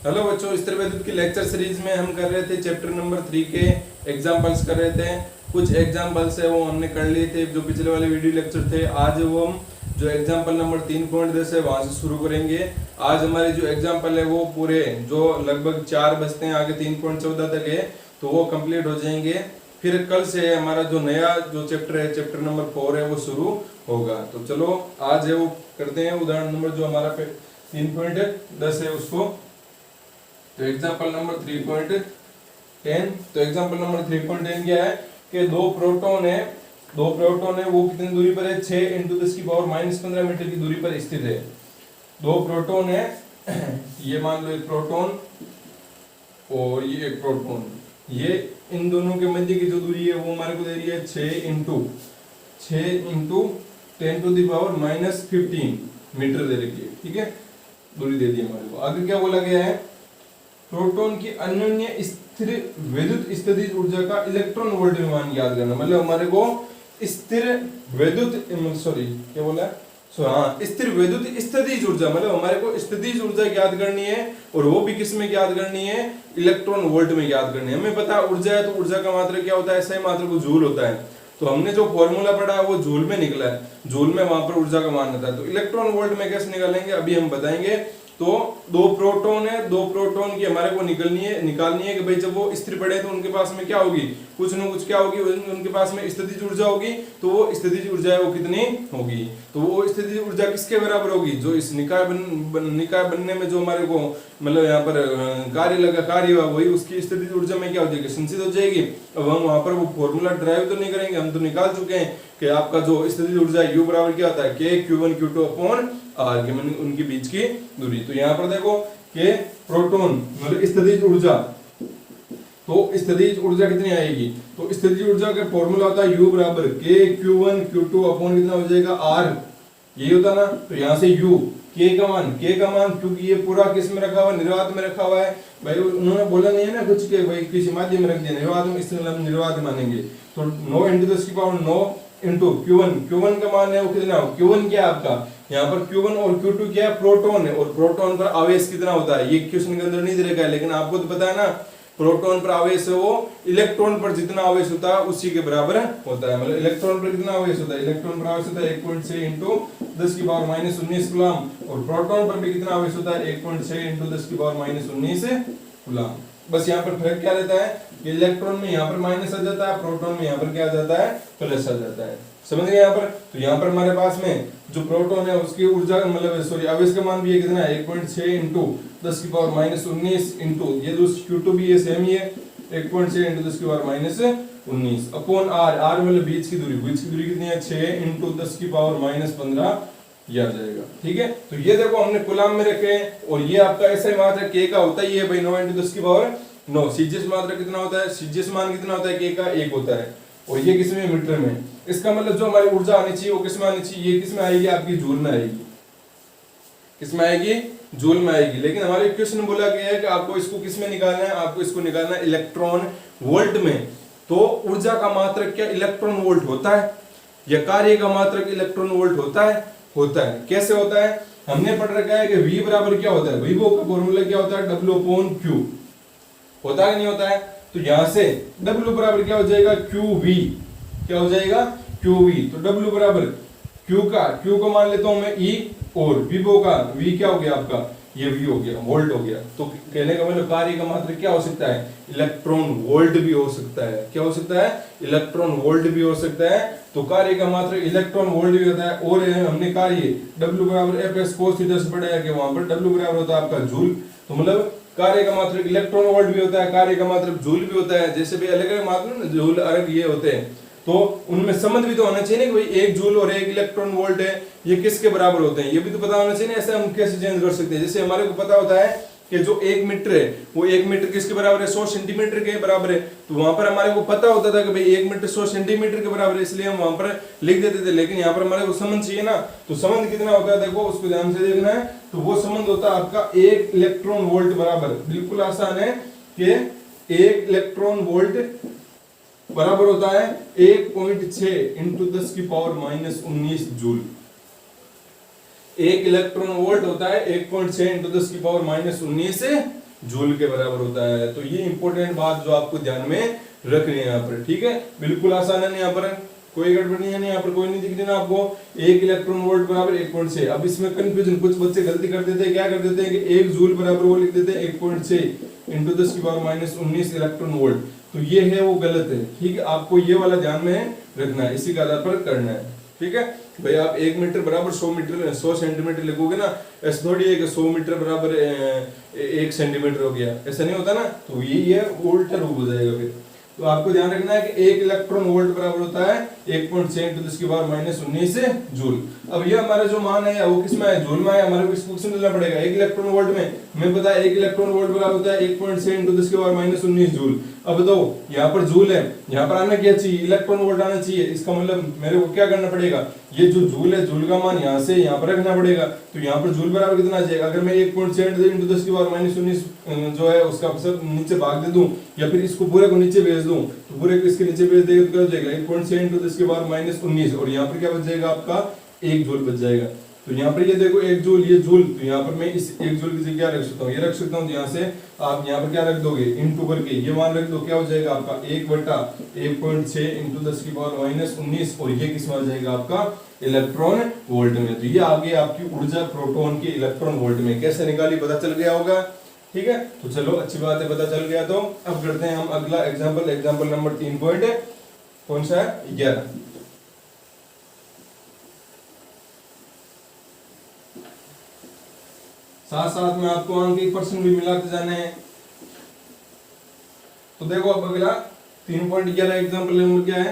Hello बच्चों, स्तर विद्युत की लेक्चर सीरीज में हम कर रहे थे चैप्टर नंबर 3 के एग्जांपल्स कर रहे थे। कुछ एग्जांपल्स है वो हमने कर लिए थे जो पिछले वाले वीडियो लेक्चर थे। आज वो हम जो एग्जांपल नंबर 3.10 है वहां से शुरू करेंगे। आज हमारे जो एग्जांपल है वो पूरे जो लगभग 4 बजते हैं आगे 3.14 तक है, तो वो कंप्लीट हो जाएंगे। फिर कल से हमारा जो नया जो चैप्टर है, चैप्टर नंबर 4 है, वो शुरू होगा। तो चलो आज है वो करते हैं उदाहरण नंबर जो हमारा 3.10 है उसको। तो एग्जांपल नंबर 3.10, तो एग्जांपल नंबर 3.10 क्या है कि दो प्रोटॉन है वो कितनी दूरी पर है, 6 × 10⁻⁻15 मीटर की दूरी पर स्थित है। दो प्रोटॉन है ये मान लो एक प्रोटॉन और ये एक प्रोटॉन, ये इन दोनों के मध्य की जो दूरी है वो हमारे को दे रही है 6 × 10⁻⁻15 मीटर दे रखी है। ठीक है, दूरी दे दी हमारे को। आगे क्या बोला गया है, प्रोटॉन की अन्योन्य स्थिर विद्युत स्थितिज ऊर्जा का इलेक्ट्रॉन वोल्ट में मान याद करना। मतलब हमारे को स्थिर विद्युत स्थिर विद्युत स्थितिज ऊर्जा, मतलब हमारे को स्थितिज ऊर्जा याद करनी है, और वो भी किस में याद करनी है, इलेक्ट्रॉन वोल्ट में याद करनी है। हमें पता है ऊर्जा है तो ऊर्जा का मात्रा क्या होता है, सही मात्रा को जूल होता है। तो हमने जो फॉर्मूला पढ़ा है वो जूल में निकला है, जूल में वहां पर ऊर्जा का मान होता है। तो इलेक्ट्रॉन वोल्ट में कैसे निकालेंगे अभी हम बताएंगे। तो दो प्रोटॉन है, दो प्रोटॉन की हमारे को निकालनी है कि भाई जब वो स्थिर पड़े तो उनके पास में क्या होगी, कुछ न कुछ क्या होगी, उनके पास में स्थितिज ऊर्जा होगी। तो वो स्थितिज ऊर्जा है वो कितनी होगी, तो वो स्थितिज ऊर्जा किसके बराबर होगी, जो इस निकाय बनने में जो हमारे को मतलब यहाँ पर कार्य हुआ वही उसकी स्थितिज ऊर्जा में क्या हो जाएगी, संचित हो जाएगी। अब हम वहां पर वो फॉर्मूला ड्राइव तो नहीं करेंगे, हम तो निकाल चुके हैं कि आपका जो स्थितिज ऊर्जा U बराबर क्या होता है, K Q1 Q2 R के मतलब उनके बीच की दूरी। तो यहाँ पर देखो कि प्रोटॉन मतलब स्थितिज ऊर्जा, तो स्थितिज ऊर्जा कितनी आएगी, तो स्थितिज ऊर्जा का फॉर्मूला होता है U बराबर K Q1 Q2 अपॉन कितना हो जाएगा R, ये होता ना। तो यहाँ से U K का मान क्योंकि ये पूरा किस में रखा हुआ, निर्वात में रखा हुआ है। भाई उन्होंने बोला नहीं है ना कुछ के भाई किसी माध्यम में रख दिया निर्वात में, इसलिए हम निर्वात मानेंगे। तो 9 × 10⁹ इंटू Q1 का मान है वो कितना, Q1 क्या है आपका, यहाँ पर Q1 और Q2 क्या है, प्रोटॉन है, और प्रोटॉन पर आवेश कितना होता है ये क्वेश्चन के अंदर नहीं दे रखा है, लेकिन आपको तो पता है ना प्रोटॉन पर आवेश है वो इलेक्ट्रॉन पर जितना आवेश होता है उसी के बराबर होता है। मतलब इलेक्ट्रॉन पर कितना आवेश होता है, इलेक्ट्रॉन पर आवेश होता है 1.6 × 10⁻⁻19 कूलम, और प्रोटॉन पर भी कितना आवेश होता है 1.6 × 10⁻⁻19 कूलम। बस यहाँ पर फर्क क्या रहता है कि इलेक्ट्रॉन में यहाँ पर माइनस आ जाता है, प्रोटॉन में यहाँ पर क्या आ जाता है, प्लस आ जाता है। समझ गए यहाँ पर। तो यहाँ पर हमारे पास में जो प्रोटॉन है उसकी ऊर्जा मतलब आवेश का मान भी है कितना है 1.6 × 10⁻⁻19 इंटू ये जो Q2 भी ये सेम ही है 1.6 × 10⁻⁻19 अपॉन R मतलब बीच की दूरी कितनी है 6 × 10⁻⁻15 ये आ जाएगा। ठीक है, तो ये देखो हमने कूलम में रखे हैं, और ये आपका ऐसा मात्रा K का होता ही है भाई 9 × 10�9। सीजीएस मात्रा कितना होता है, सीजीएस मान कितना होता है K का 1 होता है, और ये किसमें, मीटर में। इसका मतलब जो हमारी ऊर्जा आनी चाहिए वो किसमें आनी चाहिए, ये किसमें आएगी, आपकी जूल में आएगी। किसमें आएगी, जूल में आएगी। लेकिन हमारे क्वेश्चन बोला गया है कि आपको इसको किसमें निकालना है, आपको इसको निकालना है इलेक्ट्रॉन वोल्ट में। तो ऊर्जा का मात्रक क्या इलेक्ट्रॉन वोल्ट होता है, या कार्य का मात्रक इलेक्ट्रॉन वोल्ट होता है। कैसे होता है, हमने पढ़ रखा है कि V बराबर क्या होता है, विभव का फॉर्मूला क्या होता है, W/Q होता है नहीं होता है। तो यहां से W बराबर क्या हो जाएगा, QV, क्या हो जाएगा QV। तो W बराबर Q को मान लेता हूं मैं E, और विभव का V क्या हो गया आपका, ये V हो गया, वोल्ट हो गया। तो कहने का मतलब कार्य का मात्रक क्या हो सकता है, इलेक्ट्रॉन वोल्ट भी हो सकता है। क्या हो सकता है, इलेक्ट्रॉन वोल्ट भी हो सकता है। तो कार्य का मात्रक इलेक्ट्रॉन वोल्ट भी होता है। और हमने कार्य W बराबर Fs cos थीटा से पढ़ा है कि वहां पर W बराबर होता है आपका जूल। तो मतलब कार्य का मात्रक इलेक्ट्रॉन वोल्ट भी होता है, कार्य का मात्रक जूल भी होता है। जैसे भी अलग अलग मात्रक जूल अलग ये होते हैं, तो उनमें संबंध भी तो होना चाहिए ना कि भाई 1 जूल और 1 इलेक्ट्रॉन वोल्ट है, ये किसके बराबर होते हैं, ये भी तो पता होना चाहिए। ऐसे हम कैसे चेंज कर सकते हैं, जैसे हमारे को पता होता है कि जो 1 मीटर है वो 1 मीटर किसके बराबर है, 100 सेंटीमीटर के बराबर है। तो वहां पर हमारे को पता होता था कि भाई 1 मीटर 100 सेंटीमीटर के बराबर है, इसलिए हम वहां पर लिख देते थे। लेकिन यहाँ पर हमारे को संबंध चाहिए ना, तो संबंध कितना होता है देखो, उसको ध्यान से देखना है। तो वो संबंध होता है आपका 1 इलेक्ट्रॉन वोल्ट बराबर, बिल्कुल आसान है कि 1 इलेक्ट्रॉन वोल्ट बराबर होता है 1.6 × 10⁻⁻19 जूल। 1 इलेक्ट्रॉन वोल्ट होता है 1.6 × 10⁻⁻19 जूल के बराबर होता है। तो ये इंपॉर्टेंट बात जो आपको ध्यान में रखनी है यहाँ पर, ठीक है। बिल्कुल आसान है, यहाँ पर कोई गड़बड़ नहीं है, यहाँ पर कोई नहीं दिख रही ना आपको। 1 इलेक्ट्रॉन वोल्ट बराबर 1.6। अब इसमें कंफ्यूजन, कुछ बच्चे गलती कर देते हैं, क्या कर देते हैं कि 1 जूल बराबर वो लिख देते हैं 1.6 इंटू 10 की पावर -19 इलेक्ट्रॉन वोल्ट। तो ये है वो गलत है, ठीक है। आपको ये वाला ध्यान में रखना है, इसी के आधार पर करना है, ठीक है भाई। आप 1 मीटर बराबर 100 सेंटीमीटर लिखोगे ना, ऐसा थोड़ी है कि 100 मीटर बराबर 1 सेंटीमीटर हो गया, ऐसा नहीं होता ना। तो ये उल्टा रूप हो जाएगा फिर। तो आपको ध्यान रखना है कि 1 इलेक्ट्रॉन वोल्ट बराबर होता है 1.6 इंटू 10 की पावर -19 जूल। अब ये हमारा जो मान है वो किसमें है, जूल में है। हमारे को इसको समझना पड़ेगा 1 इलेक्ट्रॉन वोल्ट में। हमें पता है 1 इलेक्ट्रॉन वोल्ट बराबर होता है 1.6 इंटू 10 की पावर -19 जूल। अब बताओ यहाँ पर जूल है, यहाँ पर आना क्या चाहिए, इलेक्ट्रॉन वोल्ट आना चाहिए। इसका मतलब मेरे को क्या करना पड़ेगा, ये जो जूल है, जूल का मान यहाँ से यहाँ पर रखना पड़ेगा। तो यहाँ पर जूल बराबर कितना आ जाएगा, अगर मैं 1.6 इंटू 10 की पावर -19 जो है उसका सब नीचे भाग दे दूं, या फिर इसको पूरे को नीचे भेज दूं, तो पूरे को इसके नीचे भेज देगा तो क्या हो जाएगा 1.6 इंटू 10 की पावर -19। और यहाँ पर क्या बच जाएगा आपका 1 जूल बच जाएगा। तो यहाँ पर ये देखो 1 जूल, ये जूल, तो यहाँ पर मैं इस 1 जूल की जगह रख सकता हूँ, ये रख सकता हूँ। यहाँ से आप यहाँ पर क्या रख दोगे, इनटू करके ये मान रख दो, क्या हो जाएगा आपका 1/1.6 इंटू 10 की पावर -19। और ये किस में आ जाएगा आपका इलेक्ट्रॉन वोल्ट में। तो ये आगे आपकी ऊर्जा प्रोटॉन के इलेक्ट्रॉन वोल्ट में कैसे निकाली पता चल गया होगा, ठीक है। तो चलो अच्छी बात है, पता चल गया। तो अब करते हैं हम अगला एग्जाम्पल नंबर 3 पॉइंट कौन सा है, 11। साथ साथ में आपको अंक 1% भी मिलाते जाने हैं। तो देखो अब अगला 3.11 एग्जाम्पल नंबर क्या है।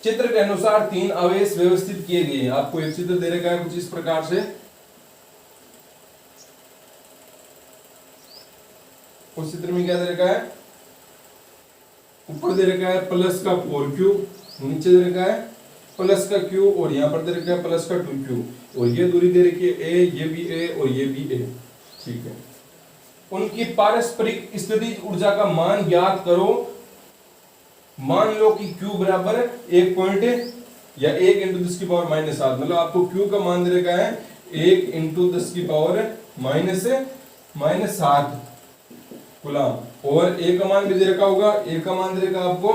चित्र के अनुसार 3 आवेश व्यवस्थित किए गए हैं। आपको एक चित्र दे रखा है कुछ इस प्रकार से। उस चित्र में क्या दे रखा है, ऊपर दे रखा है प्लस का 4q, नीचे दे रखा है प्लस का q, और यहाँ पर दे रखा है प्लस का 2q। और ये दूरी दे रखी है a, ये भी a और ये भी a, ठीक है। उनकी पारस्परिक स्थितिज ऊर्जा का मान ज्ञात करो। मान लो कि q बराबर 1 पॉइंट या 1 इंटू 10 की पावर -7, मतलब आपको q का मान दे रखा है 1 इंटू 10 की पावर -7 गुलाम, और a का मान भी दे रखा होगा, a का मान दे रखा आपको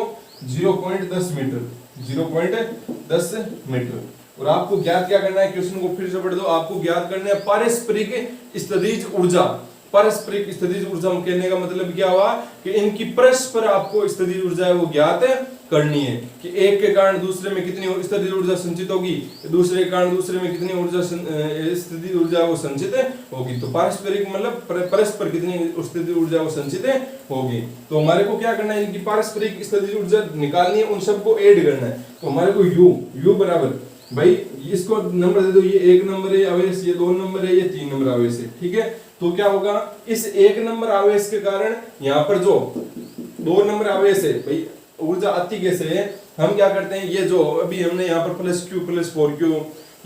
0.10 मीटर, 0.10 मीटर। और आपको ज्ञात क्या करना है, क्वेश्चन को फिर से पढ़ दो। आपको ज्ञात करना है पारस्परिक स्थितिज ऊर्जा। पारस्परिक स्थितिज ऊर्जा कहने का मतलब क्या हुआ कि इनकी परस्पर आपको स्थितिज ऊर्जा है वो ज्ञात करनी है कि एक के कारण दूसरे में कितनी स्थितिज ऊर्जा संचित होगी, दूसरे के कारण दूसरे में कितनी ऊर्जा स्थितिज ऊर्जा वो संचित होगी। तो पारस्परिक मतलब परस्पर कितनी स्थितिज ऊर्जा वो संचित होगी। तो हमारे को क्या करना है, इनकी पारस्परिक स्थितिज ऊर्जा निकालनी है, उन सबको ऐड करना है। तो हमारे को u बराबर, भाई इसको नंबर दे दो, ये 1 नंबर है आवेश, ये 2 नंबर है, ये 3 नंबर आवेश है, ठीक है। तो क्या होगा, इस 1 नंबर आवेश के कारण यहाँ पर जो 2 नंबर आवेश है, भाई ऊर्जा आती कैसे है, हम क्या करते हैं, ये जो अभी हमने यहाँ पर प्लस q प्लस 4q,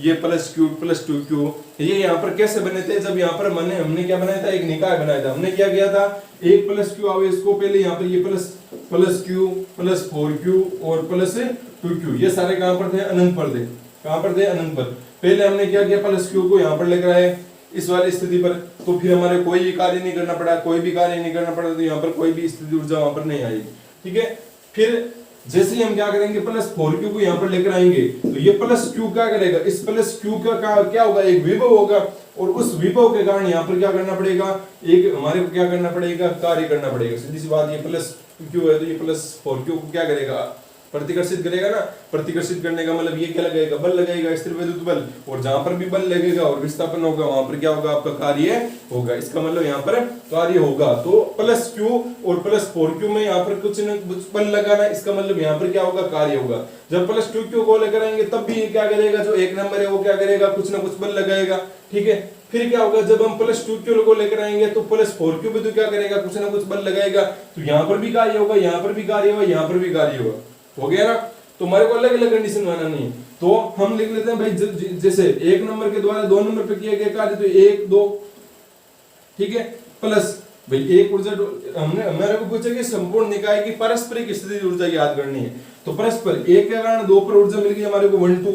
ये प्लस q प्लस 2q, ये यहाँ पर कैसे बने थे, जब यहाँ पर हमने क्या बनाया था, एक निकाय बनाया था। हमने क्या किया था, एक प्लस q आवेश को पहले यहाँ पर ये प्लस q प्लस 4q और प्लस 2q, ये सारे कहाँ पर थे, अनंत पर थे। कहाँ पर थे, अनंत पर। पहले हमने क्या किया, प्लस q को यहाँ पर लेकर आए इस वाली स्थिति पर, तो फिर हमारे कोई भी कार्य नहीं करना पड़ा, कोई भी कार्य नहीं करना पड़ा, तो यहाँ पर कोई भी स्थिति ऊर्जा वहां पर नहीं आई, ठीक है। फिर जैसे ही हम क्या करेंगे, प्लस 4q को यहाँ पर लेकर आएंगे, तो ये प्लस q क्या करेगा, इस प्लस q का क्या होगा, एक विभव होगा, और उस विभव के कारण यहाँ पर क्या करना पड़ेगा, एक हमारे को क्या करना पड़ेगा, कार्य करना पड़ेगा। सीधी सी बात, ये प्लस q है तो ये प्लस 4q को क्या करेगा, प्रतिकर्षित करेगा ना। प्रतिकर्षित करने का मतलब ये क्या लगेगा, बल लगेगा, स्थिर वैद्युत बल, और जहां पर भी बल लगेगा और विस्थापन होगा वहां पर क्या होगा, आपका कार्य होगा। इसका मतलब यहाँ पर कार्य होगा। तो प्लस q और प्लस 4q में यहाँ पर कुछ न कुछ बल लगाना, इसका मतलब यहाँ पर क्या होगा, कार्य होगा। जब प्लस 2q को लेकर आएंगे तब भी क्या करेगा, जो 1 नंबर है वो क्या करेगा, कुछ ना कुछ बल लगाएगा, ठीक है। फिर क्या होगा, जब हम प्लस 2q को लेकर आएंगे तो प्लस 4q भी तो क्या करेगा, कुछ ना कुछ बल लगाएगा। तो यहाँ पर भी कार्य होगा, यहाँ पर भी कार्य होगा, यहाँ पर भी कार्य होगा, हो गया ना। तो हमारे को अलग अलग कंडीशन बनाना नहीं है। तो हम लिख लेते हैं भाई, जैसे 1 नंबर के द्वारा 2 नंबर पे किया गया कार्य, तो 1 2, ठीक है, प्लस भाई एक ऊर्जा, हमने हमारे को पूछा कि संपूर्ण निकाय की पारस्परिक स्थिति ऊर्जा याद करनी है। तो परस्पर 1 के कारण 2 पर ऊर्जा मिल गई हमारे को 1 2,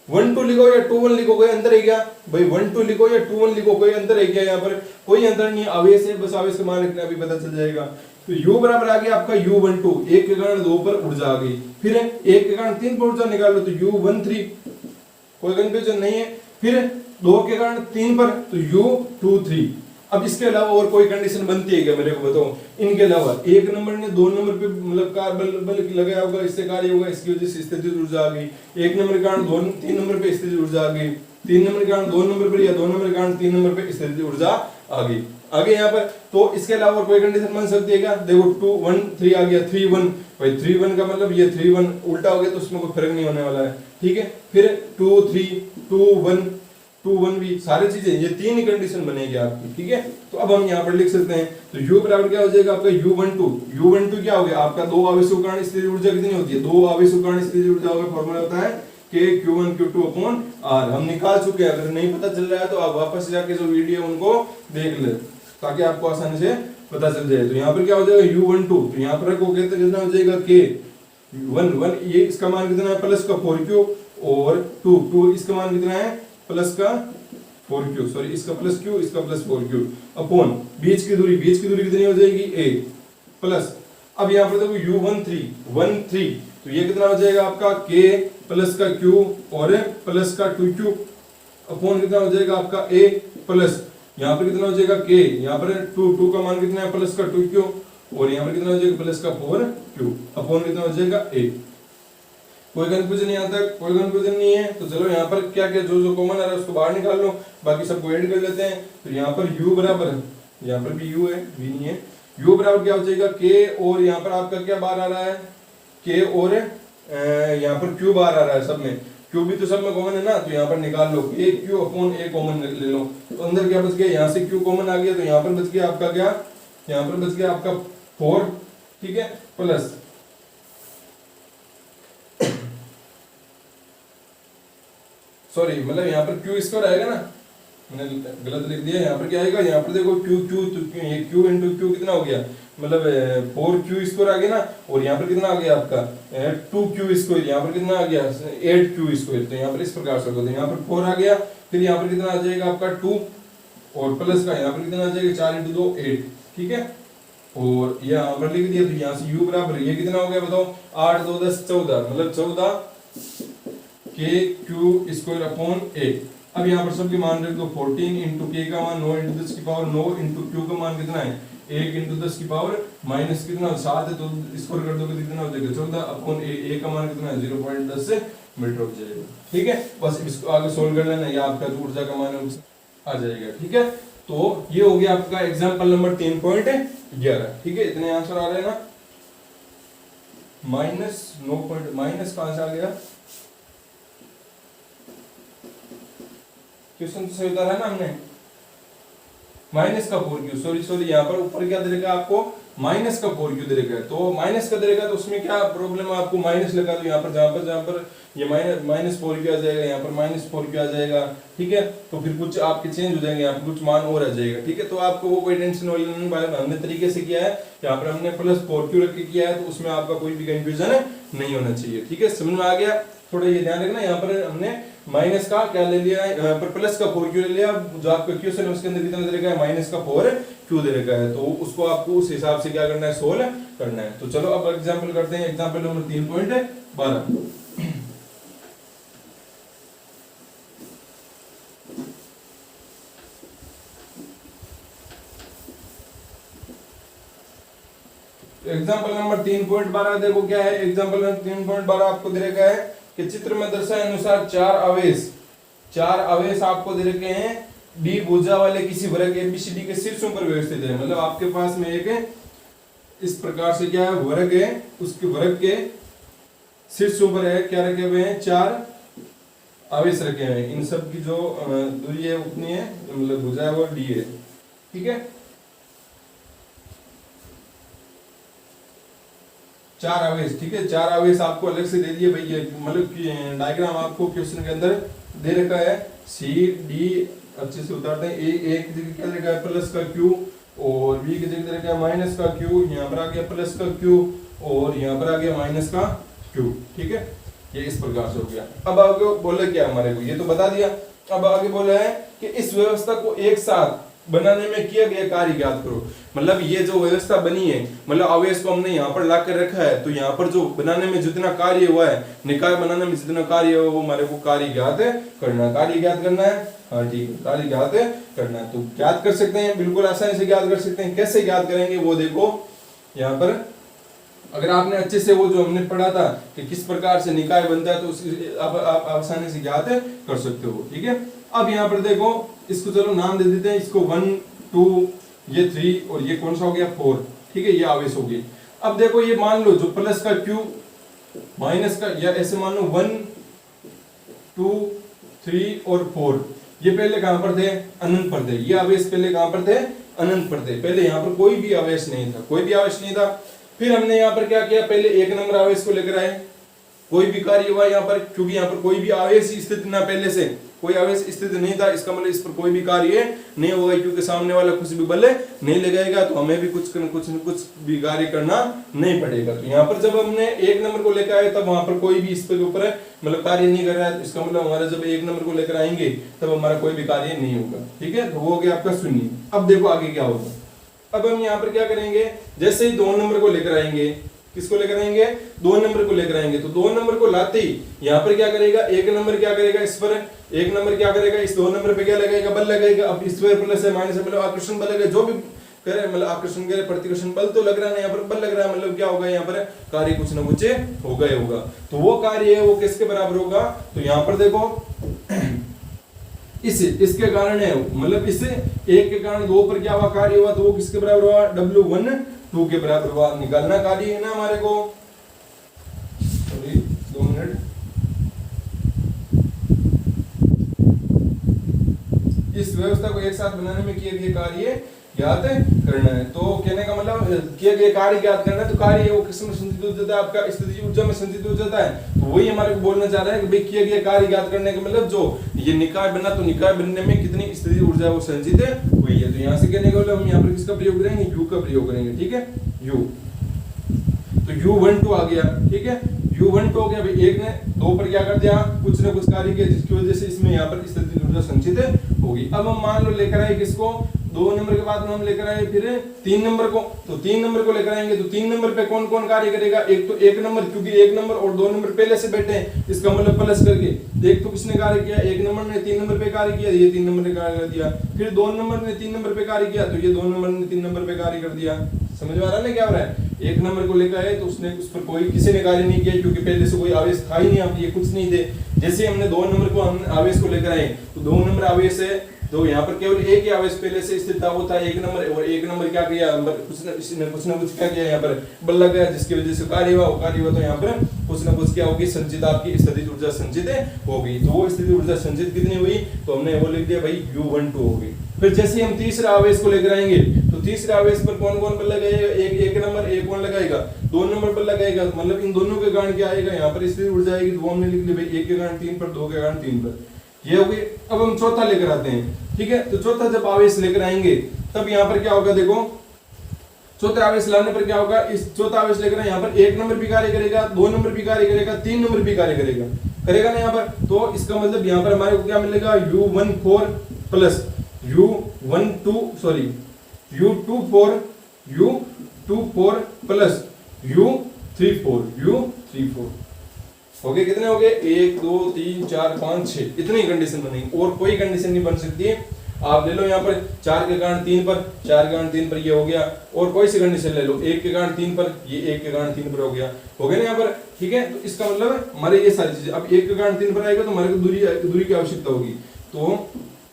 1 2 लिखो या 2 1 लिखो, कोई अंतर है क्या भाई? 1 2 लिखो या 2 1 लिखो, कोई अंतर है क्या? यहाँ पर कोई अंतर नहीं है, आवेश है, बस आवेश का मान रखना, अभी पता चल जाएगा। तो U बराबर आ गया आपका U12, 1 के कारण 2 पर ऊर्जा आ गई। फिर 1 के कारण 3 पर ऊर्जा निकालो तो U13, कोई कंफ्यूजन नहीं है। फिर 2 के कारण 3 पर तो U23। अब इसके अलावा और कोई कंडीशन बनती है क्या मेरे को बताओ? इनके अलावा 1 नंबर ने 2 नंबर पे मतलब बल लगाया होगा, इससे कार्य होगा, इसकी वजह से स्थितिज ऊर्जा आ गई। 1 नंबर के कारण 3 नंबर पे स्थितिज ऊर्जा आ गई, 3 नंबर के कारण 2 नंबर पर या 2 नंबर के कारण 3 नंबर पे स्थितिज ऊर्जा आ गई। आगे यहाँ पर तो इसके अलावा और कोई कंडीशन बन सकती है क्या? देखो 2 1 3 आ गया, 3 1, भाई 3 1 का मतलब ये 3 1 उल्टा हो गया तो उसमें कोई फर्क नहीं होने वाला है, ठीक है। फिर 2 3 2 1 2 1 भी सारी चीजें, ये 3 ही कंडीशन बनेगी आपकी, ठीक है। तो अब हम यहाँ पर लिख सकते हैं, तो U बराबर क्या हो जाएगा आपका U12 क्या हो गया आपका? 2 आवेशों के कारण स्थितिज ऊर्जा कितनी होती है? 2 आवेशों के कारण स्थितिज ऊर्जा का फॉर्मूला होता है K Q1 Q2 upon R। हम निकाल चुके हैं, अगर नहीं पता चल रहा है तो आप वापस जाके जो वीडियो उनको देख ले ताकि आपको आसानी से पता चल जाए। तो यहाँ पर क्या हो जाएगा U12, तो यहाँ पर रखोगे तो कितना हो जाएगा K 1 1, ये इसका मान कितना है प्लस का 4Q, और 2 2 इसका मान कितना है प्लस का 4Q, सॉरी इसका प्लस Q इसका प्लस 4Q अपॉन बीच की दूरी कितनी हो जाएगी A प्लस। अब यहाँ पर देखो U13 तो ये कितना हो जाएगा आपका K प्लस का Q और प्लस का 2Q अपॉन कितना हो जाएगा आपका A प्लस यहाँ पर कितना हो जाएगा K, यहाँ पर 2 का मान कितना है प्लस का 2Q और यहाँ पर कितना हो जाएगा प्लस का 4Q अपॉन कितना हो जाएगा A। कोई कंफ्यूजन नहीं आता? कोई कंफ्यूजन नहीं है तो चलो यहाँ पर क्या क्या जो कॉमन आ रहा है उसको बाहर निकाल लो, बाकी सबको ऐड कर लेते हैं। तो यहाँ पर U बराबर, यहाँ पर भी U है, V नहीं है, U बराबर क्या हो जाएगा K और यहाँ पर आपका क्या बाहर आ रहा है K और यहाँ पर Q बाहर आ रहा है, सब में Q भी तो सब में कॉमन है ना, तो यहाँ पर निकाल लो K Q upon A common ले लो। तो अंदर क्या बच गया, यहाँ से Q कॉमन आ गया तो यहाँ पर बच गया आपका क्या, यहाँ पर बच गया आपका 4, ठीक है, प्लस सॉरी मतलब यहाँ पर Q स्क्वायर आएगा ना, मैंने गलत लिख दिया। यहाँ पर क्या आएगा, यहाँ पर देखो Q Q तो ये Q इंटू Q कितना हो गया, मतलब 4Q स्क्वायर आ गया ना, और यहाँ पर कितना आ गया आपका 2Q स्क्वायर, यहाँ पर कितना आ गया 8Q स्क्वायर। तो यहाँ पर इस प्रकार से होगा, तो यहाँ पर 4 आ गया, फिर यहाँ पर कितना आ जाएगा आपका 2 और प्लस का यहाँ पर कितना आ जाएगा 4 इंटू 2 8, ठीक है। और यहाँ पर लिख दिया, तो यहाँ से U बराबर ये कितना हो गया बताओ 8 2 10 14, मतलब 14 K Q square upon A। अब यहाँ पर सबके मान रख दो 14 इंटू K का मान 9 इंटू 10 की पावर 9 इंटू Q का मान कितना है 1 इंटू 10 की पावर माइनस कितना 7 है, तो स्क्वायर कर दोगे कितना हो जाएगा 14 अपॉन A का मान कितना है 0.10 मीटर हो जाएगा, ठीक है। बस इसको आगे सोल्व कर लेना, या आपका जो ऊर्जा का मान है आ जाएगा, ठीक है। तो ये हो गया आपका एग्जाम्पल नंबर 3.11, ठीक है। इतने आंसर आ रहे हैं ना, माइनस कहां से आ गया, क्वेश्चन तो सही उतारा है ना हमने, माइनस का 4Q, सॉरी यहाँ पर ऊपर क्या दे रखा है आपको माइनस का 4Q दे रखा है, तो माइनस का दे रखा है तो उसमें क्या प्रॉब्लम है, आपको माइनस लगा दो यहाँ पर, जहां पर ये माइनस 4Q आ जाएगा, यहाँ पर माइनस 4Q आ जाएगा, ठीक है। तो फिर कुछ आपके चेंज हो जाएंगे, यहाँ पर कुछ मान और आ जाएगा, ठीक है। तो आपको वो कोई टेंशन वाले हमने तरीके से किया है, यहाँ पर हमने प्लस 4Q रख के किया है, तो उसमें आपका कोई भी कंफ्यूजन नहीं होना चाहिए, ठीक है। समझ में आ गया? थोड़ा ये ध्यान रखना, यहाँ पर हमने माइनस का क्या ले लिया है, यहाँ पर प्लस का 4Q ले लिया, जो आपका क्वेश्चन है उसके अंदर कितना दे रखा है माइनस का 4Q दे रखा है, तो उसको आपको उस हिसाब से क्या करना है सोल्व करना है। तो चलो अब एग्जांपल करते हैं, एग्जांपल नंबर 3.12। एग्जांपल नंबर 3.12 देखो क्या है, एग्जांपल नंबर 3.12 आपको दे रखा है कि चित्र में दर्शाए अनुसार चार आवेश आपको दे रखे हैं डी भुजा वाले किसी वर्ग एबीसीडी के शीर्षों पर व्यवस्थित है। मतलब आपके पास में एक इस प्रकार से क्या है वर्ग है, उसके वर्ग के शीर्षों पर है क्या रखे हुए हैं 4 आवेश रखे हुए हैं, इन सब की जो दूरी है उतनी है, मतलब भुजा है वो डी है, ठीक है। 4 आवेश, ठीक है, 4 आवेश आपको अलग से दे दिए भाई, ये मतलब डायग्राम आपको क्वेश्चन के अंदर दे रखा है, सी डी अच्छे से उतारते हैं, ए की जगह क्या लिखा है प्लस का क्यू, और बी की जगह लिखा है माइनस का क्यू, यहाँ पर आ गया प्लस का क्यू और यहाँ पर आ गया माइनस का क्यू, ठीक है। ये इस प्रकार से हो गया। अब आगे बोले क्या हमारे को, ये तो बता दिया। अब आगे बोला है कि इस व्यवस्था को एक साथ बनाने में किया गया कार्य ज्ञात करो। मतलब ये जो व्यवस्था बनी है, मतलब आवेश को हमने यहाँ पर लाकर रखा है, तो यहाँ पर जो बनाने में जितना कार्य हुआ है, निकाय बनाने में जितना कार्य हुआ, वो हमारे को कार्य ज्ञात करना है। कार्य ज्ञात करना है, हाँ ठीक है, कार्य ज्ञात करना है। तो ज्ञात कर सकते हैं, बिल्कुल आसानी से ज्ञात कर सकते हैं। कैसे ज्ञात करेंगे वो देखो यहाँ पर। अगर आपने अच्छे से वो जो हमने पढ़ा था कि किस प्रकार से निकाय बनता है, तो आप आसानी से ज्ञात कर सकते हो। ठीक है, अब यहाँ पर देखो, इसको चलो नाम दे देते हैं, इसको 1 2 ये 3 और ये कौन सा हो गया 4। ठीक है, ये आवेश हो गए। अब देखो ये मान लो जो प्लस का Q माइनस का, या ऐसे मान लो 1 2 3 और 4, ये पहले कहां पर थे, अनंत पर थे। ये आवेश पहले कहां पर थे, अनंत पर थे। पहले यहाँ पर कोई भी आवेश नहीं था, कोई भी आवेश नहीं था। फिर हमने यहाँ पर क्या किया, पहले एक नंबर आवेश को लेकर आए, कोई भी कार्य हुआ यहाँ पर, क्योंकि यहाँ पर कोई भी आवेश स्थित ना, पहले से कोई आवेश स्थित नहीं था, इसका मतलब इस पर कोई भी कार्य नहीं होगा, क्योंकि सामने वाला कुछ भी बल नहीं लगाएगा, तो हमें भी कुछ भी कार्य करना नहीं पड़ेगा। तो यहाँ पर जब हमने एक नंबर को लेकर आए, तब वहां पर कोई भी इस पर ऊपर मतलब कार्य नहीं कर रहा है, तो इसका मतलब हमारा जब एक नंबर को लेकर आएंगे तब हमारा कोई भी कार्य नहीं होगा। ठीक है, तो वो हो गया आपका 0। अब देखो आगे क्या होगा। अब हम यहाँ पर क्या करेंगे, जैसे ही 2 नंबर को लेकर आएंगे, किसको लेकर आएंगे, 2 नंबर को लेकर आएंगे, तो 2 नंबर को लाते ही यहाँ पर क्या करेगा, एक नंबर क्या करेगा, इस पर एक नंबर क्या करेगा, इस 2 नंबर पे क्या लगेगा, बल लगेगा। अब इस पर प्लस है माइनस है, मतलब आकर्षण बल लगेगा, जो भी करे, मतलब आकर्षण करे, प्रतिकर्षण बल तो लग रहा है, यहाँ पर बल लग रहा है, मतलब क्या होगा, यहाँ पर कार्य कुछ न कुछ होगा ही होगा। तो वो कार्य है वो किसके बराबर होगा, तो यहाँ पर देखो इसके कारण है, मतलब इस एक के कारण 2 पर क्या हुआ, कार्य हुआ, तो वो किसके बराबर हुआ, W1 2 के बराबर हुआ। निकालना कार्य है ना हमारे को, सॉरी 2 मिनट, इस व्यवस्था को एक साथ बनाने में किए गए कार्य ज्ञात करना है। तो कहने का मतलब किए गए कार्य ज्ञात करना है, तो कार्य वो किस में संचित हो जाता है, आपका स्थितिज ऊर्जा में संचित हो जाता है। तो वही हमारे को बोलना चाह रहा है कि भाई किए गए कार्य ज्ञात करने का मतलब जो ये निकाय बना, तो निकाय बनने में कितनी स्थितिज ऊर्जा वो संचित हुई है। तो यहाँ से कहने का मतलब हम यहाँ पर किसका प्रयोग करेंगे, U का प्रयोग करेंगे। ठीक है, U, तो U12 आ गया। ठीक है, U12 हो गया, भाई एक ने 2 पर क्या कर दिया, कुछ न कुछ कार्य किया, जिसकी वजह से इसमें यहाँ पर स्थितिज ऊर्जा संचित होगी। अब हम मान लो लेकर आए किसको, 2 नंबर के बाद में हम लेकर आए फिर 3 नंबर को, तो 3 नंबर को लेकर आएंगे, तो 3 नंबर पे कौन कौन कार्य करेगा, एक तो 1 नंबर, क्योंकि 1 नंबर और 2 नंबर पहले से बैठे हैं, इसका मतलब प्लस करके एक तो किसने कार्य किया, 1 नंबर ने 3 नंबर पे कार्य किया, ये 3 नंबर ने कार्य कर दिया। फिर 2 नंबर ने 3 नंबर पे कार्य किया, तो ये 2 नंबर ने 3 नंबर पे कार्य कर दिया। समझ में आ रहा है ना क्या हो रहा है। 1 नंबर को लेकर आए तो उसने उस पर कोई किसी ने कार्य नहीं किया, क्योंकि पहले से कोई आवेश था ही नहीं, आप ये कुछ नहीं थे। जैसे हमने 2 नंबर को हम आवेश को लेकर आए, तो 2 नंबर आवेश है, तो यहाँ पर केवल एक ही आवेश पहले से स्थित था, वो था 1 नंबर, और 1 नंबर क्या किया, कुछ न कुछ क्या किया, यहाँ पर बल लग गया, जिसकी वजह से कार्य हुआ, तो यहाँ पर कुछ न कुछ क्या होगी, संचित आपकी स्थितिज ऊर्जा संचित होगी। तो वो स्थितिज ऊर्जा संचित कितनी हुई, तो हमने वो लिख दिया भाई U12 होगी। फिर जैसे हम तीसरा आवेश को लेकर आएंगे, तो तीसरे आवेश पर कौन कौन बल लगाएगा, एक नंबर, एक कौन लगाएगा, 2 नंबर बल लगाएगा, मतलब इन दोनों के कारण क्या आएगा, यहाँ पर स्थितिज ऊर्जा आएगी, तो वो हमने लिख ली भाई 1 के कारण 3 पर, 2 के कारण 3 पर, ये हो गई। अब हम चौथा लेकर आते हैं। ठीक है, तो चौथा जब आवेश लेकर आएंगे तब यहाँ पर क्या होगा, देखो चौथे आवेश लाने पर क्या होगा, इस चौथा आवेश लेकर यहाँ पर 1 नंबर भी कार्य करेगा, 2 नंबर भी कार्य करेगा, 3 नंबर भी कार्य करेगा ना यहाँ पर। तो इसका मतलब यहाँ पर हमारे को क्या मिलेगा, U14 plus U24 plus U34 हो गए। कितने हो गए, 1 2 3 4 5 6, इतनी कंडीशन बनेगी, और कोई कंडीशन नहीं बन सकती है। आप ले लो यहाँ पर 4 के कारण 3 पर, 4 के कारण 3 पर ये हो गया, और कोई सी कंडीशन ले लो 1 के कारण 3 पर, ये 1 के कारण 3 पर हो गया ना यहाँ पर। ठीक है, तो इसका मतलब हमारे ये सारी चीजें, अब 1 के कारण 3 पर आएगा तो हमारे को दूरी की आवश्यकता होगी, तो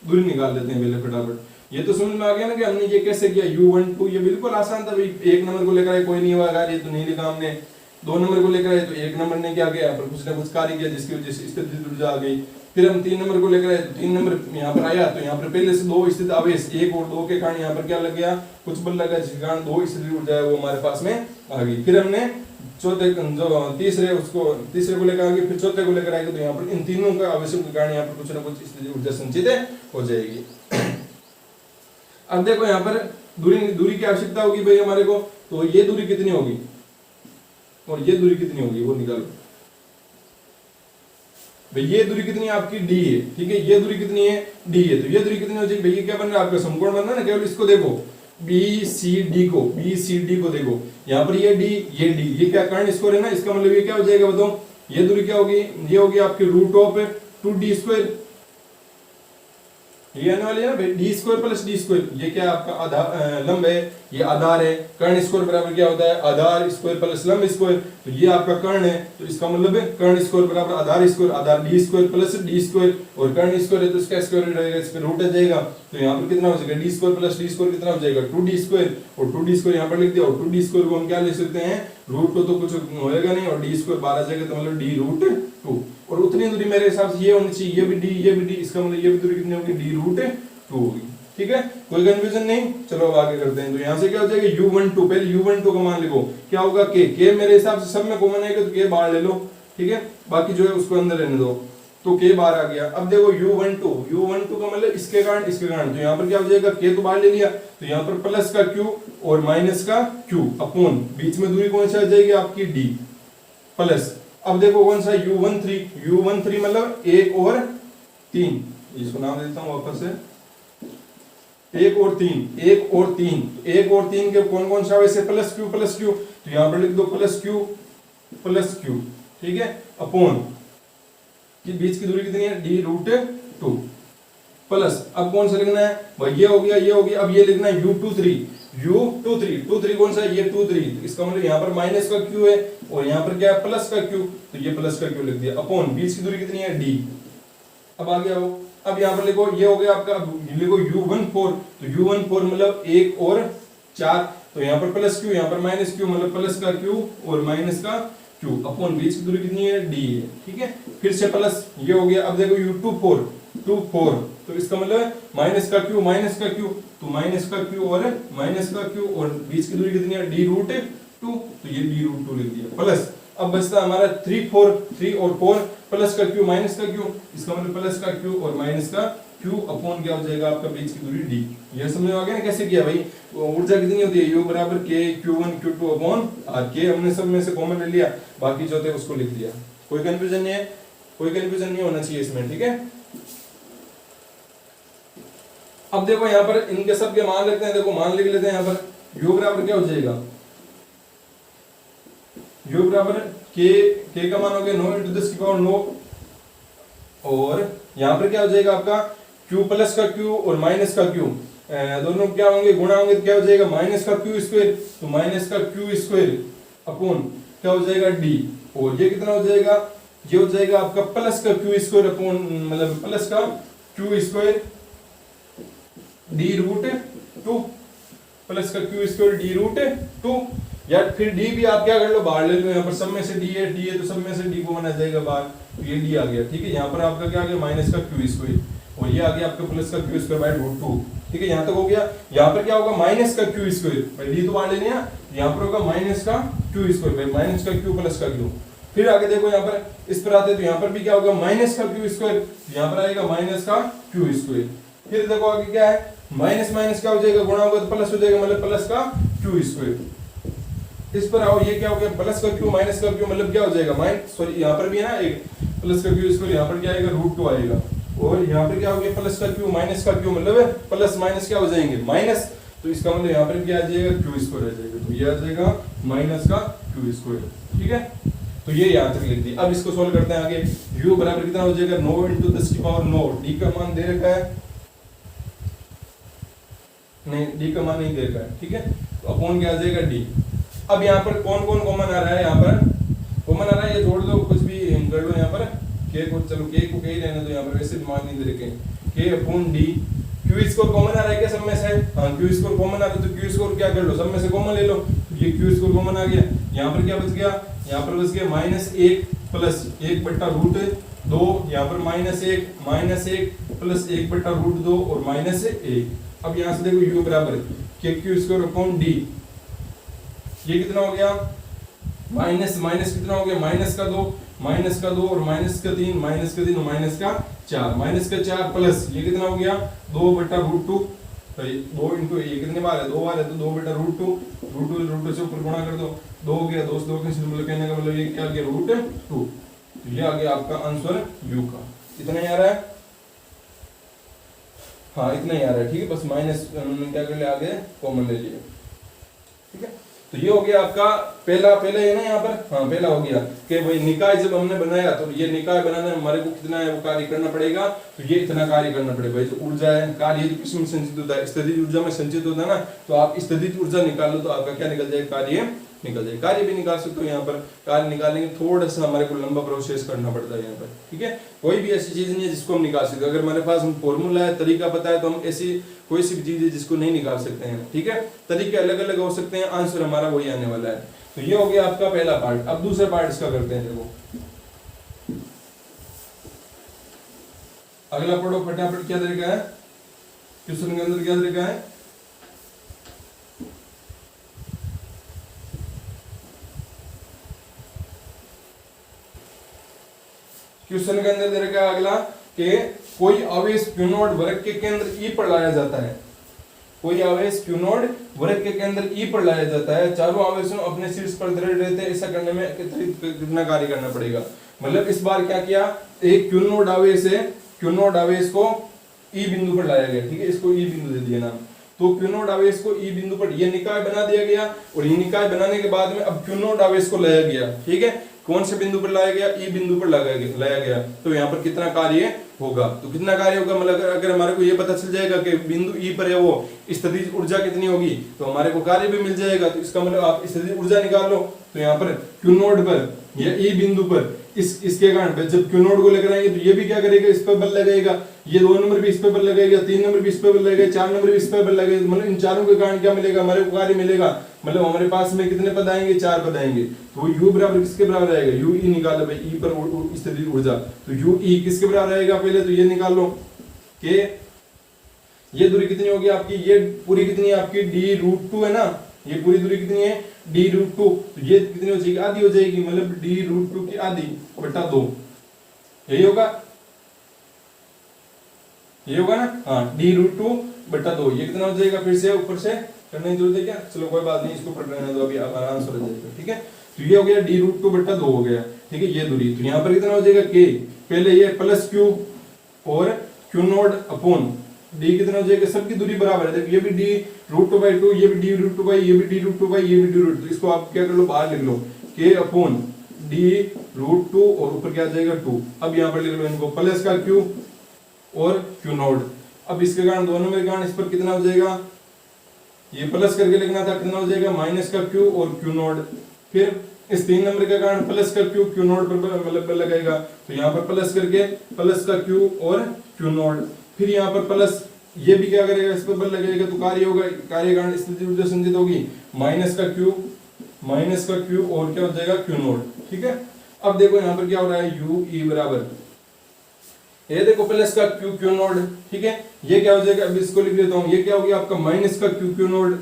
दूरी निकाल लेते हैं पहले फटाफट। ये तो समझ में आ गया ना कि हमने ये कैसे किया, U12 ये बिल्कुल आसान था भाई। 1 नंबर को लेकर आए, कोई नहीं हुआ कार्य, तो नहीं लिखा हमने। 2 नंबर को लेकर आए, तो 1 नंबर ने क्या किया, पर कुछ ना कुछ कार्य किया, जिसकी वजह से स्थितिज ऊर्जा आ गई। फिर हम 3 नंबर को लेकर आए, तो 3 नंबर यहाँ पर आया, तो यहाँ पर पहले से 2 स्थित आवेश, 1 और 2 के कारण यहाँ पर क्या लग गया, कुछ बल लगा, जिसके कारण 2 स्थितिज ऊर्जा है वो हमारे पास में आ गई। फिर हमने चौथे जो तीसरे को लेकर आगे, फिर चौथे को लेकर आएंगे, तो यहाँ पर इन तीनों का आवेशों के कारण यहाँ पर कुछ ना कुछ स्थितिज ऊर्जा संचित हो जाएगी। अब देखो यहाँ पर दूरी की आवश्यकता होगी भाई हमारे को, तो ये दूरी कितनी होगी और ये दूरी कितनी होगी वो निकालो। भाई ये दूरी कितनी है आपकी डी है, ठीक है, ये दूरी कितनी है डी है, तो ये दूरी कितनी हो जाएगी भाई, ये क्या बन रहा है आपका समकोण बन रहा है ना, केवल इसको देखो बी सी डी को देखो, यहाँ पर ये डी, ये क्या कर्ण स्क्वायर है ना, इसका मतलब ये क्या हो जाएगा बताओ, ये दूरी क्या होगी, ये होगी आपकी रूट ऑफ 2d², ये आने वाली है ना भाई d² प्लस d², ये क्या आपका आधार लंब है, ये आधार है, कर्ण स्क्वायर बराबर क्या होता है आधार स्क्वायर प्लस लंब स्क्वायर, तो ये आपका कर्ण है, तो इसका मतलब है कर्ण स्क्वायर बराबर आधार d² प्लस d², और कर्ण स्क्वायर है तो इसका स्क्वायर रूट रहेगा, इस पे रूट आ जाएगा, तो यहाँ पर कितना हो जाएगा d² प्लस d² कितना हो जाएगा 2d², और 2d² यहाँ पर लिख दिया, और 2d² को हम क्या लिख सकते हैं रूट तो कुछ होएगा नहीं, और d² 12 जाएगा तो मतलब d√2, और उतनी दूरी मेरे हिसाब से ये होनी चाहिए, ये भी d, इसका मतलब ये भी दूरी कितनी होगी d√2 होगी, ठीक है, कोई कंफ्यूजन नहीं। चलो अब आगे करते हैं, तो यहाँ से क्या हो जाएगा u12, पहले u12 का मान लिखो, क्या होगा k मेरे हिसाब से सब में कॉमन आएगा तो k बाहर ले लो, ठीक है, बाकी जो है उसको अंदर रहने दो, तो k बाहर आ गया। अब देखो u12 का मतलब इसके कारण, तो यहाँ पर क्या हो जाएगा k तो बाहर ले लिया, तो यहाँ पर प्लस का q और माइनस का q अपॉन बीच में दूरी कौन सी आ जाएगी आपकी d प्लस, अब देखो कौन सा u13 मतलब 1 और 3, इसको नाम देता हूँ वापस से 1 और 3 के कौन सा वैसे प्लस q, तो यहाँ पर लिख दो प्लस q, ठीक है, अपॉन कि बीच की दूरी कितनी है d√2 प्लस, अब कौन सा लिखना है भाई, ये हो गया, अब ये लिखना है u23 कौन सा है ये 23, इसका मतलब यहाँ पर माइनस का q है और यहाँ पर क्या है प्लस का q, तो ये प्लस का q लिख दिया, अपॉन बीच की दूरी कितनी है d, अब आ गया वो, अब यहाँ पर लिखो ये हो गया आपका, अब लिखो u14, तो u14 मतलब 1 और 4, तो यहाँ पर प्लस q, यहाँ पर माइनस q, मतलब प्लस का q और माइनस का q, अपॉन बीच की दूरी कितनी है d है, ठीक है, फिर से प्लस ये हो गया। अब देखो u24, तो इसका मतलब माइनस का q, तो माइनस का q और बीच की दूरी कितनी है d√2, तो ये d√2 लिख दिया प्लस, अब बचता हमारा 3 और 4 प्लस का q माइनस का q, इसका मतलब प्लस का q और माइनस का q अपॉन क्या हो जाएगा आपका बीच की दूरी d, ये समझ में आ गया ना कैसे किया भाई, ऊर्जा कितनी होती है u बराबर k q1 q2 upon r, k हमने सब में से कॉमन ले लिया, बाकी जो थे उसको लिख दिया, कोई कंफ्यूजन नहीं होना चाहिए इसमें, ठीक है। अब देखो यहाँ पर इनके सब के मान लिखते हैं, देखो मान लिख लेते हैं, यहाँ पर u बराबर क्या हो जाएगा, u बराबर k का मान हो गया 9 × 10⁹, और यहाँ पर क्या हो जाएगा आपका q प्लस का q और माइनस का q, दोनों क्या होंगे गुणा होंगे, तो क्या हो जाएगा माइनस का q², तो माइनस का q² अपॉन क्या हो जाएगा d, और ये कितना हो जाएगा, ये हो जाएगा आपका प्लस का q² अपॉन मतलब प्लस का q² d√2, प्लस का q² d√2, या फिर d भी आप क्या कर लो बाहर ले लो, यहाँ पर सब में से d है तो सब में से d को बना जाएगा बाहर, तो ये d आ गया, ठीक है, यहाँ पर आपका क्या आ गया माइनस का q² और ये आ गया आपका प्लस का q²/√2, ठीक है, यहाँ तक हो गया। यहाँ पर क्या होगा माइनस का q², भाई d तो बाहर लेने हैं, यहाँ पर होगा माइनस का q², भाई माइनस का q प्लस का q, फिर आगे देखो यहाँ पर इस पर आते तो यहाँ पर भी क्या होगा माइनस का q², यहाँ पर आएगा माइनस का q², फिर देखो आगे क्या है माइनस माइनस क्या हो जाएगा गुणा होगा तो प्लस हो जाएगा, मतलब प्लस का q², इस पर आओ ये क्या हो गया प्लस का q माइनस का q, मतलब क्या हो जाएगा सॉरी यहाँ पर भी है ना एक प्लस का q², यहाँ पर क्या आएगा √2 आएगा, और यहाँ पर क्या हो गया प्लस का q माइनस का q, मतलब प्लस माइनस क्या हो जाएंगे माइनस, तो इसका मतलब यहाँ पर क्या आ जाएगा q² आ जाएगा, तो ये आ जाएगा माइनस का q², ठीक है, तो ये यहाँ तक लिख दिया। अब इसको सोल्व करते हैं आगे, u बराबर कितना हो जाएगा 9 × 10⁹, d का मान दे रखा है नहीं, d का मान नहीं दे रखा है, ठीक है, तो अपॉन क्या आ जाएगा d। अब यहाँ पर कौन कॉमन आ रहा है, यहाँ पर कॉमन आ रहा है, ये जोड़ दो कुछ भी कर लो, यहाँ पर k को चलो k को k ही रहने दो, यहाँ पर वैसे मान नहीं दे रखे, k upon d, q² common आ रहा है क्या सब में से, हाँ q² कॉमन आ रहा है, तो q² क्या कर लो सब में से कॉमन ले लो, ये q² कॉमन आ गया, यहाँ पर क्या बच गया, यहाँ पर बच गया -1 प्लस 1/√2, यहाँ पर -1 प्लस 1/√2 और -1, अब यहाँ से देखो u बराबर k² अपॉन d, ये कितना हो गया माइनस कितना हो गया माइनस का 2 और -3 और -4 प्लस ये कितना हो गया 2/√2, तो 2 × ये कितने बार है 2 बार है, तो 2/√2 से ऊपर गुणा कर दो, 2 हो गया, 2 से 2 कैंसिल, मतलब कहने का मतलब ये क्या आ गया √2, तो ये आ गया आपका आंसर यू का। इतना ही आ रहा है, हाँ इतना ही आ रहा है, ठीक है। बस माइनस क्या कर लिया, आगे कॉमन ले लिए, ठीक है। तो ये हो गया आपका पहला है ना यहाँ पर, हाँ पहला हो गया कि भाई निकाय जब हमने बनाया तो ये निकाय बनाने में हमारे को कितना है वो कार्य करना पड़ेगा, तो ये इतना कार्य करना पड़ेगा। भाई जो ऊर्जा है, कार्य किसमें संचित होता है, स्थितिज ऊर्जा में संचित होता है ना, तो आप स्थितिज ऊर्जा निकाल लो तो आपका क्या निकल जाएगा, कार्य निकल जाए। कार्य भी निकाल सकते हो यहाँ पर, कार्य निकालने के थोड़ा सा हमारे को लंबा प्रोसेस करना पड़ता है यहाँ पर, ठीक है। कोई भी ऐसी चीज नहीं है जिसको हम निकाल सकते, अगर हमारे पास फॉर्मूला है, तरीका पता है, तो हम ऐसी कोई सी चीज है जिसको नहीं निकाल सकते हैं, ठीक है। तरीके अलग अलग हो सकते हैं, आंसर हमारा वही आने वाला है। तो ये हो गया आपका पहला पार्ट। अब दूसरा पार्ट इसका करते हैं, देखो अगला पढ़ो फटाफट। क्या तरीका है क्वेश्चन के अंदर, क्या तरीका है, क्वेश्चन के अंदर दे रखा है अगला कि कोई आवेश Q नोड वृत्त के केंद्र E पर लाया जाता है। कोई आवेश Q नोड वृत्त के केंद्र E पर लाया जाता है, चारों आवेशों अपने शीर्ष पर दृढ़ रहते हैं। ऐसा करने में कितना कार्य करना पड़ेगा, मतलब इस बार क्या किया, एक Q नोड आवेश है, Q नोड आवेश को E बिंदु पर लाया गया, ठीक है, इसको E बिंदु दे दिया नाम। तो Q नोड आवेश को E बिंदु पर ये निकाय बना दिया गया, और ये निकाय बनाने के बाद में अब Q नोड आवेश को लाया गया, ठीक है। कौन से बिंदु पर लाया गया, E बिंदु पर लाया गया। तो यहाँ पर कितना कार्य होगा, तो कितना कार्य होगा, मतलब अगर हमारे को ये पता चल जाएगा कि बिंदु E पर है वो स्थितिज ऊर्जा कितनी होगी, तो हमारे को कार्य भी मिल जाएगा। तो इसका मतलब आप स्थितिज ऊर्जा निकाल लो। तो यहाँ पर Q नोड पर या E बिंदु पर इसके कारण जब Q नोड को लेकर आएंगे तो ये भी क्या करेगा, इस पर बल लगाएगा, ये 2 नंबर भी इस पर बल लगाएगा, 3 नंबर भी इस पर बल लगाएगा, 4 नंबर भी इस पर बल लगाएगा। मतलब इन चारों के कारण क्या मिलेगा, हमारे को कार्य मिलेगा। मतलब हमारे पास में कितने पद आएंगे, 4 पद आएंगे। तो U बराबर किसके बराबर आएगा, U E निकालो भाई, E पर स्थितिज ऊर्जा, तो U E किसके बराबर आएगा, पहले तो ये निकाल लो कि ये दूरी कितनी होगी आपकी, ये पूरी कितनी है आपकी d√2 है ना, ये पूरी दूरी कितनी है d√2, तो ये कितनी हो जाएगी, आधी हो जाएगी, मतलब d√2 की आधी बटा 2, यही होगा, ये होगा ना, हाँ d√2 बटा 2, ये कितना हो जाएगा, फिर से ऊपर से करने की जरूरत है क्या, चलो कोई बात नहीं, इसको पढ़ लेने दो, अभी आराम से हो जाएगा, ठीक है। तो ये हो गया d√2 बटा 2 हो गया, ठीक है, ये दूरी। तो यहाँ पर कितना हो जाएगा k, पहले ये प्लस q और q नोड अपॉन d कितना हो जाएगा, सबकी दूरी बराबर है, देखो ये भी d√2/2, ये भी d√2/, ये भी d√2/, ये भी d√2, तो इसको आप क्या कर लो, बाहर लिख लो k अपॉन d√2 और ऊपर क्या आ जाएगा 2। अब यहाँ पर लिख लो इनको, प्लस का q और q नोड। अब इसके कारण दोनों में कारण इस पर कितना हो जाएगा, ये प्लस करके लिखना था, कितना हो जाएगा माइनस का q और q नोड। फिर इस 3 नंबर के कारण प्लस का q नोड पर मतलब लगाएगा, तो यहाँ पर प्लस करके प्लस का q और q नोड। फिर यहाँ पर प्लस, ये भी क्या करेगा, इस पर बल लगेगा, तो कार्य होगा, कार्य कारण स्थितिज ऊर्जा संचित होगी, माइनस का q और क्या हो जाएगा q नोड, ठीक है। अब देखो यहाँ पर क्या हो रहा है, u e बराबर, ये देखो प्लस का q नोड, ठीक है, ये क्या हो जाएगा, अब इसको लिख देता हूँ, ये क्या हो गया आपका माइनस का q नोड,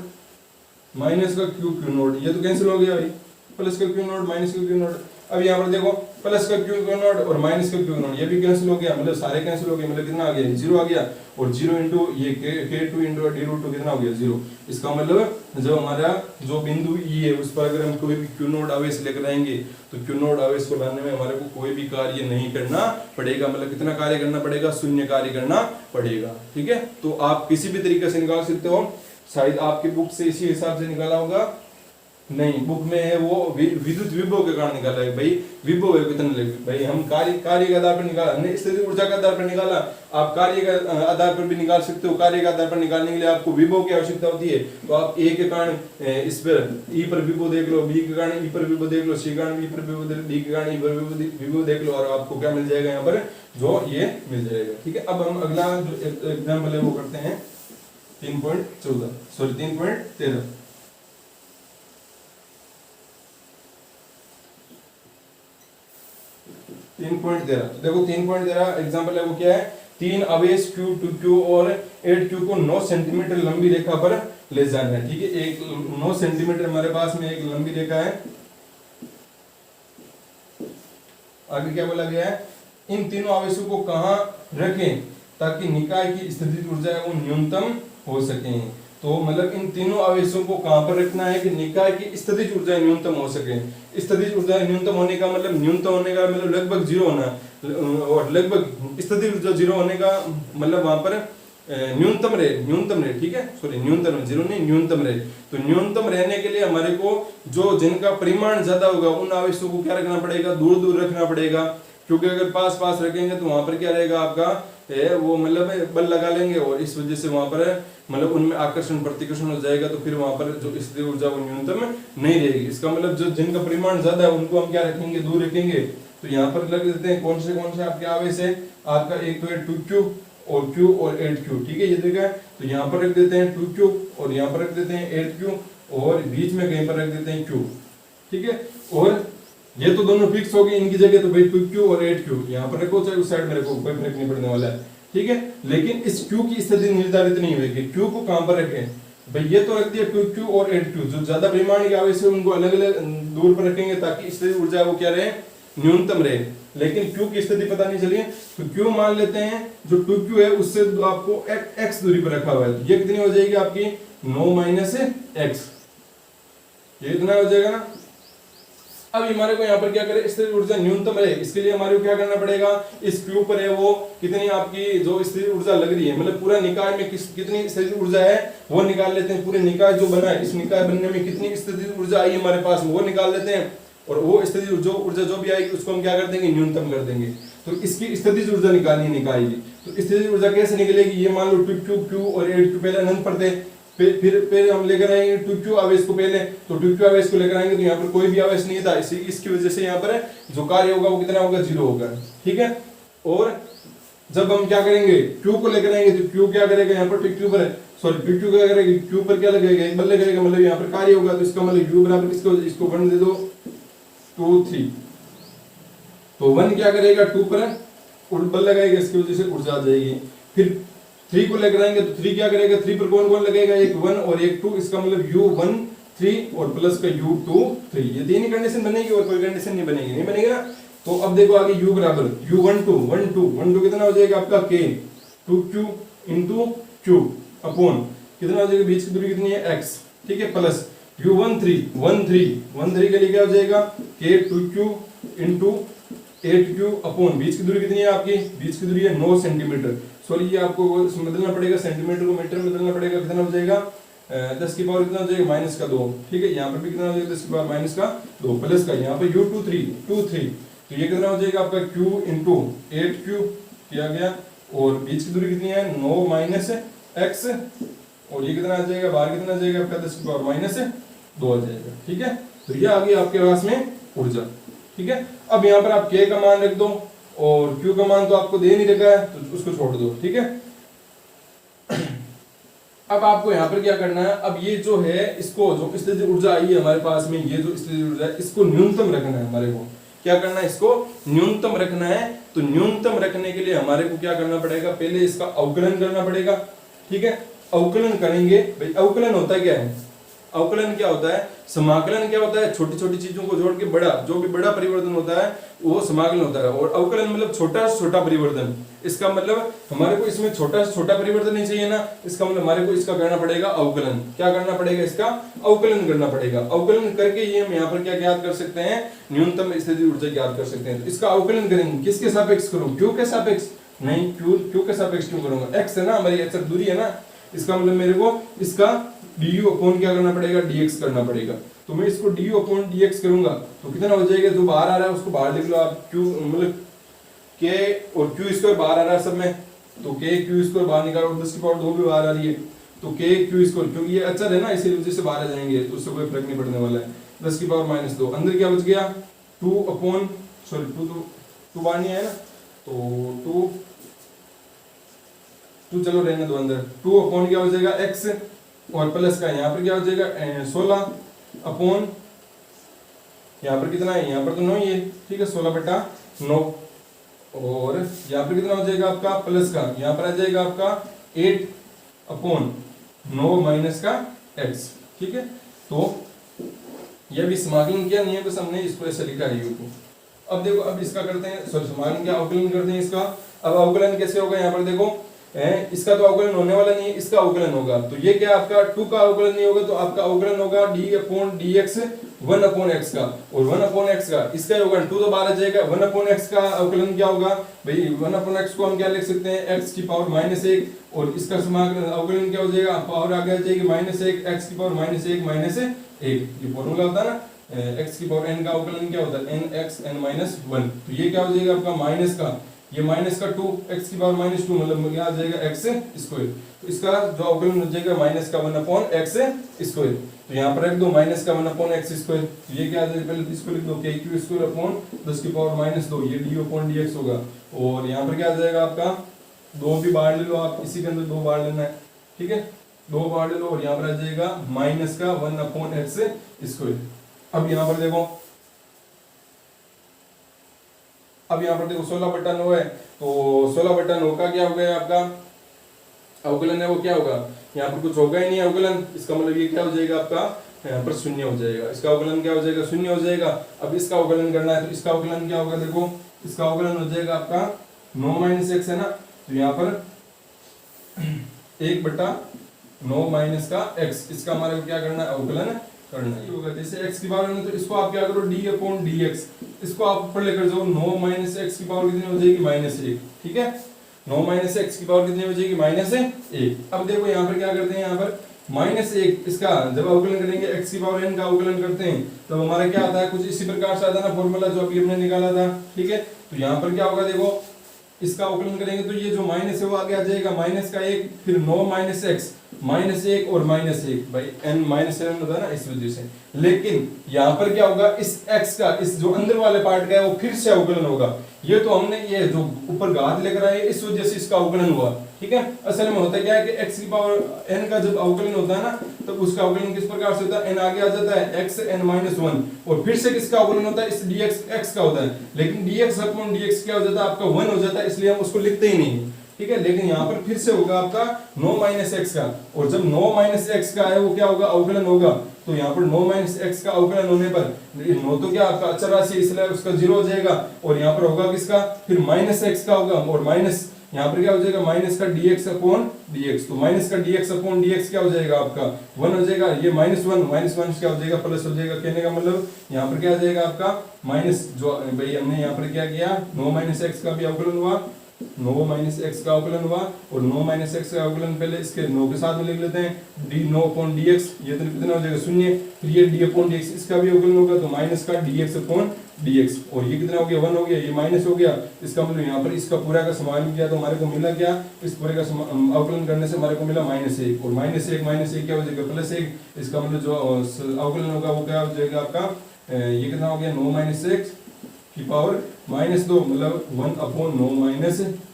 माइनस का q नोड, ये तो कैंसिल हो गया भाई, प्लस का q नोड माइनस का q नोड। अब यहाँ पर देखो प्लस का q नोड और माइनस का q नोड, ये भी कैंसिल हो गया, मतलब सारे कैंसिल हो गए, मतलब कितना आ गया, 0 आ गया, और 0 इंटू ये k2 इंटू d√2 कितना हो गया, 0। इसका मतलब जो हमारा जो बिंदु E है उस पर अगर हम कोई भी q नोड आवेश लेकर आएंगे तो q नोड आवेश को लाने में हमारे को कोई भी कार्य नहीं करना पड़ेगा, मतलब कितना कार्य करना पड़ेगा, शून्य कार्य करना पड़ेगा, ठीक है। तो आप किसी भी तरीके से निकाल सकते हो, शायद आपकी बुक से इसी हिसाब से निकाला होगा, नहीं बुक में है वो विद्युत विभव के कारण निकाला है भाई, विभव है कितना लगे भाई, हम कार्य के आधार पर निकाला, हमने स्थितिज ऊर्जा के आधार पर निकाला, आप कार्य के आधार पर भी निकाल सकते हो। कार्य के आधार पर निकालने के लिए आपको विभव की आवश्यकता होती है, तो आप ए के कारण इस पर ई पर विभव देख लो, बी के कारण ई पर विभव देख लो, सी के कारण बी पर विभव देख लो, डी के कारण ई पर विभव देख लो, और आपको क्या मिल जाएगा यहाँ पर, जो ये मिल जाएगा, ठीक है। अब हम अगला जो एग्जाम्पल है वो करते हैं 3.14 सॉरी 3.13। 3.13, तो देखो 3.13 एग्जांपल है वो क्या है, 3 आवेश Q 2Q और 8Q को 9 सेंटीमीटर लंबी रेखा पर ले जाना है, ठीक है। एक 9 सेंटीमीटर हमारे पास में एक लंबी रेखा है, आगे क्या बोला गया है, इन तीनों आवेशों को कहां रखें ताकि निकाय की स्थितिज ऊर्जा है वो न्यूनतम हो सके। तो मतलब इन तीनों आवेशों को कहां पर रखना है कि निकाय की स्थितिज ऊर्जा न्यूनतम हो सके। स्थितिज ऊर्जा न्यूनतम होने का मतलब न्यूनतम होने का मतलब लगभग जीरो होना, और लगभग स्थितिज ऊर्जा जीरो होने का मतलब वहां पर न्यूनतम रहे, ठीक है, सॉरी न्यूनतम, जीरो नहीं, न्यूनतम रहे। तो न्यूनतम रहने के लिए हमारे को जो जिनका परिमाण ज्यादा होगा उन आवेशों को क्या रखना पड़ेगा, दूर दूर रखना पड़ेगा, क्योंकि अगर पास पास रखेंगे तो वहां पर क्या रहेगा आपका वो मतलब बल लगा लेंगे, और इस वजह से वहां पर मतलब उनमें आकर्षण प्रतिकर्षण हो जाएगा, तो फिर वहां पर जो स्थिर ऊर्जा वो न्यूनतम नहीं रहेगी। इसका मतलब जो जिनका परिमाण ज्यादा है उनको हम क्या रखेंगे, दूर रखेंगे। तो यहाँ पर लग देते हैं कौन से आपके आवेश है, आपका एक तो है 2q और q और 8q, ठीक है, ये देखा है। तो यहाँ पर रख देते हैं 2q और यहाँ पर रख देते हैं 8q और बीच में कहीं पर रख देते हैं q, ठीक है। और ये तो दोनों फिक्स हो गए, इनकी जगह तो भाई 2q और 8q यहाँ पर रखो, चाहे उस साइड में रखो, कोई फर्क नहीं पड़ने वाला है, ठीक है। लेकिन इस q की स्थिति निर्धारित नहीं होगी, q को कहां पर रखें भाई, ये तो रख दिया 2q और 8q, जो ज्यादा परिमाण के आवेश है उनको अलग अलग दूर पर रखेंगे ताकि स्थिति ऊर्जा वो क्या रहे, न्यूनतम रहे। लेकिन q की स्थिति पता नहीं चली है, तो q मान लेते हैं जो 2q है उससे आपको x दूरी पर रखा हुआ है, तो ये कितनी हो जाएगी आपकी 9 माइनस x, ये इतना हो जाएगा ना। अब हमारे को यहाँ पर क्या करें, स्थिर ऊर्जा न्यूनतम रहे, इसके लिए हमारे को क्या करना पड़ेगा, इस क्यू पर है वो कितनी आपकी जो स्थिर ऊर्जा लग रही है, मतलब पूरा निकाय में कितनी स्थिर ऊर्जा है वो निकाल लेते हैं। पूरे निकाय जो बना है, इस निकाय बनने में कितनी स्थिर ऊर्जा आई हमारे पास वो निकाल लेते हैं, और वो स्थिति ऊर्जा जो भी आएगी उसको हम क्या कर देंगे, न्यूनतम कर देंगे। तो इसकी स्थितिज ऊर्जा निकालनी निकाय की, तो स्थितिज ऊर्जा कैसे निकलेगी, ये मान लो 2q q और 8q पहले अनंत पर थे, फिर हम लेकर आएंगे 2q आवेश को पहले, तो 2q आवेश को लेकर आएंगे तो यहाँ पर कोई भी आवेश नहीं था, इसकी वजह से यहाँ पर जो कार्य होगा वो कितना होगा, 0 होगा, ठीक है। और जब हम क्या करेंगे, q को लेकर आएंगे तो q क्या करेगा, यहाँ पर 2q पर सॉरी 2q क्या करेगा, q पर क्या लगेगा, एक बल लगेगा, मतलब यहाँ पर कार्य होगा, तो इसका मतलब u बराबर इसको 1 दे दो 2 3, तो 1 क्या करेगा 2 पर बल लगाएगा, इसकी वजह से ऊर्जा आ जाएगी। फिर 3 को लेकर आएंगे तो 3 क्या करेगा, 3 पर कौन कौन लगेगा, एक 1 और एक 2, इसका मतलब u1 3 और प्लस का u2 3, ये तीन ही कंडीशन बनेगी और कोई कंडीशन नहीं बनेगी ना। तो अब देखो आगे u बराबर u1 2 1 2 कितना हो जाएगा आपका k 2q into q upon कितना हो जाएगा, बीच की दूरी कितनी है x, ठीक है, प्लस u1 3 1 3 के लिए क्या हो जाएगा k 2q into 8q upon बीच की दूरी कितनी है आपकी, बीच की दूरी है 9 सेंटीमीटर, सॉरी ये आपको बदलना पड़ेगा, सेंटीमीटर को मीटर में बदलना पड़ेगा, कितना हो जाएगा 10 की पावर कितना हो जाएगा माइनस का 2, ठीक है। यहाँ पर भी कितना हो जाएगा 10 की पावर माइनस का 2 प्लस का यहाँ पर u2 3 तो ये कितना हो जाएगा आपका q इंटू 8q किया गया, और बीच की दूरी कितनी है 9 माइनस x, और ये कितना आ जाएगा, बाहर कितना आ जाएगा आपका 10 की पावर माइनस 2 आ जाएगा, ठीक है। तो ये आ गई आपके पास में ऊर्जा, ठीक है। अब यहाँ पर आप k का मान रख दो और q का मान तो आपको दे नहीं रखा है तो उसको छोड़ दो, ठीक है। अब आपको यहाँ पर क्या करना है, अब ये जो है इसको जो स्थितिज ऊर्जा आई है हमारे पास में, ये जो स्थितिज ऊर्जा है इसको न्यूनतम रखना है, हमारे को क्या करना है, इसको न्यूनतम रखना है। तो न्यूनतम रखने के लिए हमारे को क्या करना पड़ेगा, पहले इसका अवकलन करना पड़ेगा, ठीक है। अवकलन करेंगे भाई, अवकलन होता क्या है, अवकलन क्या होता है, समाकलन क्या होता है, छोटी छोटी चीजों को जोड़ के बड़ा, जो भी बड़ा परिवर्तन होता है वो समाकलन होता है, और अवकलन मतलब छोटा से छोटा परिवर्तन। इसका मतलब हमारे को इसमें छोटा से छोटा परिवर्तन नहीं चाहिए ना, इसका मतलब हमारे को इसका करना पड़ेगा अवकलन, क्या करना पड़ेगा, इसका अवकलन करना पड़ेगा। अवकलन करके ये हम यहाँ पर क्या ज्ञात कर सकते हैं, न्यूनतम स्थिति ऊर्जा ज्ञात कर सकते हैं। तो इसका अवकलन करेंगे, किसके सापेक्ष करूँ, क्यू के सापेक्ष नहीं, क्यू के सापेक्ष क्यों करूंगा, एक्स है ना हमारी, एक्स दूरी है ना, इसका मतलब मेरे को इसका du अपॉन क्या करना पड़ेगा, dx करना पड़ेगा। तो मैं इसको du अपॉन dx करूंगा तो कितना हो जाएगा, जो बाहर आ रहा है उसको बाहर लिख लो आप, q मतलब k और q स्क्वायर बाहर आ रहा है सब में, तो k q स्क्वायर बाहर निकालो, 10 की पावर 2 भी बाहर आ रही है, तो k q स्क्वायर, क्योंकि ये अचर है ना इसी वजह से बाहर आ जाएंगे, तो उससे कोई फर्क नहीं पड़ने वाला है। 10 की पावर माइनस 2, अंदर क्या बच गया 2 अपॉन सॉरी 2 बाहर नहीं आया ना, तो 2 चलो रहने दो अंदर, 2 अपॉन क्या हो जाएगा x, और प्लस का यहाँ पर क्या हो जाएगा 16 अपॉन यहाँ पर कितना है, यहाँ पर तो 9 ही है, ठीक है, 16/9, और यहाँ पर कितना हो जाएगा आपका प्लस का, यहाँ पर आ जाएगा आपका 8 अपॉन 9 माइनस का x, ठीक है। तो यह भी समाकलन किया, नियम के सामने इसको ऐसे लिखा है u को। अब देखो, अब इसका करते हैं, सॉरी समाकलन क्या, अवकलन करते हैं इसका। अब अवकलन कैसे होगा, यहाँ पर देखो इसका तो अवकलन होने वाला नहीं है, इसका अवकलन होगा। तो ये क्या आपका 2 का अवकलन नहीं होगा, तो आपका अवकलन होगा d upon dx 1 upon x का, और 1 अपॉन x का इसका ही होगा 2 तो बाहर आ जाएगा। 1 अपॉन x का अवकलन क्या होगा भाई, 1 अपॉन x को हम क्या लिख सकते हैं, x की पावर -1, और इसका समाकलन अवकलन क्या हो जाएगा, पावर आगे आ जाएगी -1, x की पावर -1 ये फॉर्मूला होता है ना, x की पावर n का अवकलन क्या होता है, nx n-1। तो ये क्या हो जाएगा आपका माइनस का, ये माइनस का 2 x की पावर -2 मतलब क्या आ जाएगा x स्क्वायर। तो इसका जो अवकलन हो जाएगा माइनस का 1 अपॉन x स्क्वायर। तो यहाँ पर रख दो माइनस का 1 अपॉन x स्क्वायर। तो ये क्या आ जाएगा, पहले इसको लिख दो q स्क्वायर अपॉन 10 की पावर -2, ये d अपॉन dx होगा। और यहाँ पर क्या आ जाएगा आपका 2 भी बाहर ले लो आप, इसी के अंदर 2 बाहर लेना है, ठीक है, 2 बाहर ले लो, और यहाँ पर आ जाएगा माइनस का 1 अपॉन x स्क्वायर। अब यहाँ पर देखो, अब यहाँ पर देखो 16/9 है, तो 16/9 का क्या हो गया आपका अवकलन है, वो क्या होगा, यहाँ पर कुछ होगा ही नहीं अवकलन, इसका मतलब ये क्या हो जाएगा आपका, यहाँ पर शून्य हो जाएगा, इसका अवकलन क्या हो जाएगा, शून्य हो जाएगा। अब इसका अवकलन करना है, तो इसका अवकलन क्या होगा, देखो इसका अवकलन हो जाएगा आपका 9 - x है ना, तो यहाँ पर 1/9 माइनस का x, इसका हमारे को क्या करना है, अवकलन करना ही होगा। जैसे x की पावर है तो इसको आप क्या करो, d अपॉन dx, इसको आप ऊपर लेकर जाओ, 9 - x की पावर कितनी हो जाएगी, -1, ठीक है, 9 - x की पावर कितनी हो जाएगी, -1। अब देखो यहाँ पर क्या करते हैं, यहाँ पर -1 इसका जब अवकलन करेंगे, x की पावर n का अवकलन करते हैं, तब हमारा क्या आता है, कुछ इसी प्रकार से आता है ना फॉर्मूला जो अभी हमने निकाला था, ठीक है। तो यहाँ पर क्या होगा, देखो इसका अवकलन करेंगे तो ये जो माइनस है वो आगे आ जाएगा, -1, फिर 9 - x -1 और -1 भाई n -7 होता है ना, इस वजह से। लेकिन यहाँ पर क्या होगा, इस x का इस जो अंदर वाले पार्ट का है वो फिर से अवकलन होगा। ये तो हमने ये जो ऊपर घात लेकर आए इस वजह से इसका अवकलन हुआ, ठीक है। असल में होता क्या है कि x की पावर n का जब अवकलन होता है ना, तब उसका अवकलन किस प्रकार से होता है, n आगे आ जाता है x n-1, और फिर से किसका अवकलन होता है, इस dx x का होता है। लेकिन dx अपॉन dx क्या हो जाता है, आपका 1 हो जाता है, इसलिए हम उसको लिखते ही नहीं, ठीक है। लेकिन यहाँ पर फिर से होगा आपका 9 - x का, और जब 9 - x का है वो क्या होगा, अवकलन होगा। तो यहाँ पर 9 - x का अवकलन होने पर 9 तो क्या आपका अचर राशि, इसलिए उसका 0 हो जाएगा, और यहाँ पर होगा किसका, फिर -x का होगा, और माइनस यहाँ पर क्या हो जाएगा, माइनस का dx अपॉन dx। तो माइनस का dx अपॉन dx क्या हो जाएगा आपका 1 हो जाएगा, ये -1 क्या हो जाएगा, प्लस हो जाएगा। कहने का मतलब यहाँ पर क्या आ जाएगा आपका माइनस, जो भाई हमने यहाँ पर क्या किया, 9 - x का भी अवकलन हुआ, 9 - x का अवकलन हुआ, और 9 - x का अवकलन पहले इसके 9 के साथ में लिख लेते हैं, d 9 अपॉन dx, ये तो कितना हो जाएगा 0, फिर ये d अपॉन dx इसका भी अवकलन होगा, तो माइनस का dx अपॉन dx, और ये कितना हो गया 1 हो गया, ये माइनस हो गया। इसका मतलब यहाँ पर इसका पूरा का समाकलन किया तो हमारे को मिला क्या, इस पूरे का अवकलन करने से हमारे को मिला -1, और -1 क्या हो जाएगा, +1। इसका मतलब जो अवकलन होगा वो क्या हो जाएगा आपका, ये कितना हो गया 9 - x की पावर -2 मतलब 1 अपॉन 9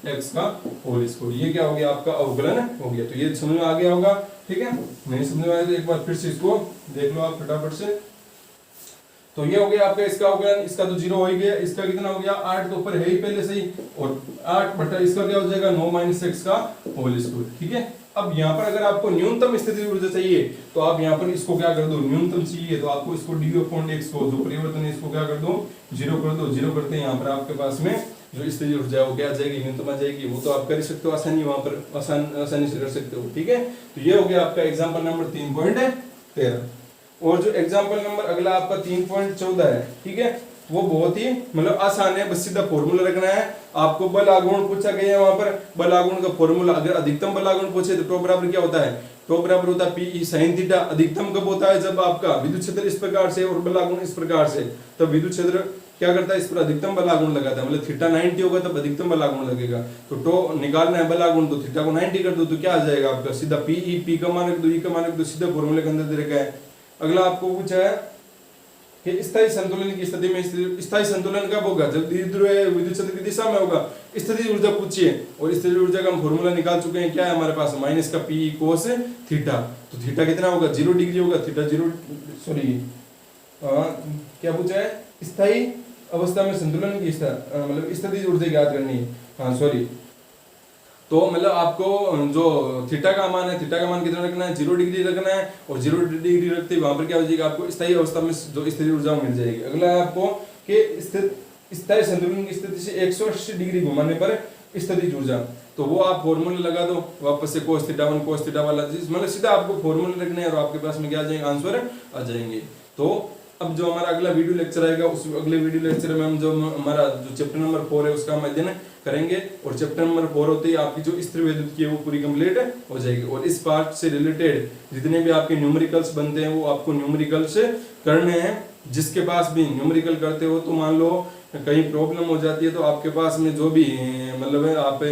- x का होल स्क्वायर। ये क्या हो गया आपका अवकलन हो गया। तो ये समझ में आ गया होगा, ठीक है। नहीं समझ में आया तो एक बार फिर से इसको देख लो आप फटाफट से। तो ये हो गया आपका इसका अवकलन, इसका तो 0 हो ही गया, इसका कितना हो गया 8 तो ऊपर है ही पहले से ही, और 8 बटा इसका क्या हो जाएगा 9 - x का होल स्क्वायर, ठीक है। अब यहाँ पर अगर आपको न्यूनतम स्थिति ऊर्जा चाहिए तो आप यहाँ पर इसको क्या कर दो, न्यूनतम चाहिए तो आपको इसको d अपॉन x को जो परिवर्तन है इसको क्या कर दो 0 कर दो। 0 करते हैं यहाँ पर आपके पास में जो स्थिति ऊर्जा है वो क्या आ जाएगी, न्यूनतम आ जाएगी। वो तो आप कर सकते हो आसानी, वहां पर आसानी से कर सकते हो, ठीक है। तो ये हो गया आपका एग्जाम्पल नंबर 3.13। और जो एग्जाम्पल नंबर अगला आपका 3.14 है, ठीक है, वो बहुत ही मतलब आसान है, बस सीधा फॉर्मूला रखना है आपको। बल आघूर्ण पूछा गया है, वहां पर बल आघूर्ण का फॉर्मूला, अगर अधिकतम बल आघूर्ण पूछे तो टो बराबर क्या होता है, टो बराबर होता है पी sin थीटा। अधिकतम कब होता है, जब आपका विद्युत क्षेत्र इस प्रकार से और बल आघूर्ण इस प्रकार से, तब विद्युत क्षेत्र क्या करता है, इस पर अधिकतम बल आघूर्ण लगाता है। मतलब थीटा 90 होगा तब अधिकतम बल आघूर्ण लगेगा। तो टो निकालना है बल आघूर्ण, तो थीटा को 90 कर दो तो क्या आ जाएगा आपका सीधा पी का मान रख दो, ई का मान रख दो, सीधा फॉर्मूले के अंदर दे रखा है। अगला आपको पूछा है कि स्थायी संतुलन की स्थिति में, स्थायी संतुलन कब होगा, जब द्विध्रुव विद्युत क्षेत्र की दिशा में होगा। स्थिति ऊर्जा पूछिए, और स्थिति ऊर्जा का हम फॉर्मूला निकाल चुके हैं, क्या है हमारे पास माइनस का पी कोस थीटा। तो थीटा कितना होगा 0 डिग्री होगा, थीटा 0 सॉरी क्या पूछा है, स्थायी अवस्था में संतुलन की मतलब स्थिति ऊर्जा ज्ञात करनी है, हाँ सॉरी। तो मतलब आपको जो थीटा का मान है, थीटा का मान कितना रखना है 0 डिग्री रखना है, और 0 डिग्री रखते वहां पर क्या हो जाएगा आपको स्थायी अवस्था में जो स्थिति ऊर्जा मिल जाएगी। अगला है आपको कि स्थायी संतुलन की स्थिति से 180 डिग्री घुमाने पर स्थितिज ऊर्जा, तो वो आप फॉर्मूले लगा दो वापस से cos थीटा 1 cos थीटा वाला, मतलब सीधा आपको फॉर्मूले रखने हैं और आपके पास में क्या आ जाएंगे, आंसर आ जाएंगे। तो अब जो हमारा अगला वीडियो लेक्चर आएगा, उस अगले वीडियो लेक्चर में हम जो हमारा जो चैप्टर नंबर 4 है उसका हम अध्ययन करेंगे, और चैप्टर नंबर 4 होते ही आपकी जो स्थिर विद्युत की है वो पूरी कंप्लीट हो जाएगी। और इस पार्ट से रिलेटेड जितने भी आपके न्यूमेरिकल्स बनते हैं वो आपको न्यूमेरिकल्स करने हैं। जिसके पास भी न्यूमेरिकल करते हो तो मान लो कहीं प्रॉब्लम हो जाती है तो आपके पास में जो भी मतलब है आप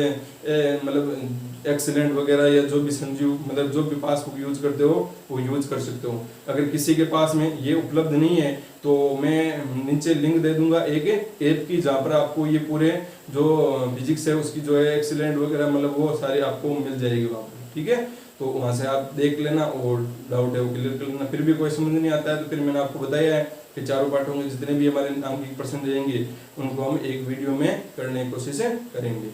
मतलब एक्सीलेंट वगैरह या जो भी संजीव मतलब जो भी पासबुक यूज करते हो वो यूज कर सकते हो। अगर किसी के पास में ये उपलब्ध नहीं है तो मैं नीचे लिंक दे दूंगा एक ऐप की, जहाँ पर आपको ये पूरे जो फिजिक्स है उसकी जो है एक्सीलेंट वगैरह मतलब वो सारे आपको मिल जाएगी वहाँ पर, ठीक है। तो वहाँ से आप देख लेना और डाउट है वो क्लियर कर लेना। फिर भी कोई समझ नहीं आता है तो फिर मैंने आपको बताया है कि चारों पाठों में जितने भी हमारे अंक परसेंट रहेंगे उनको हम एक वीडियो में करने की कोशिश करेंगे।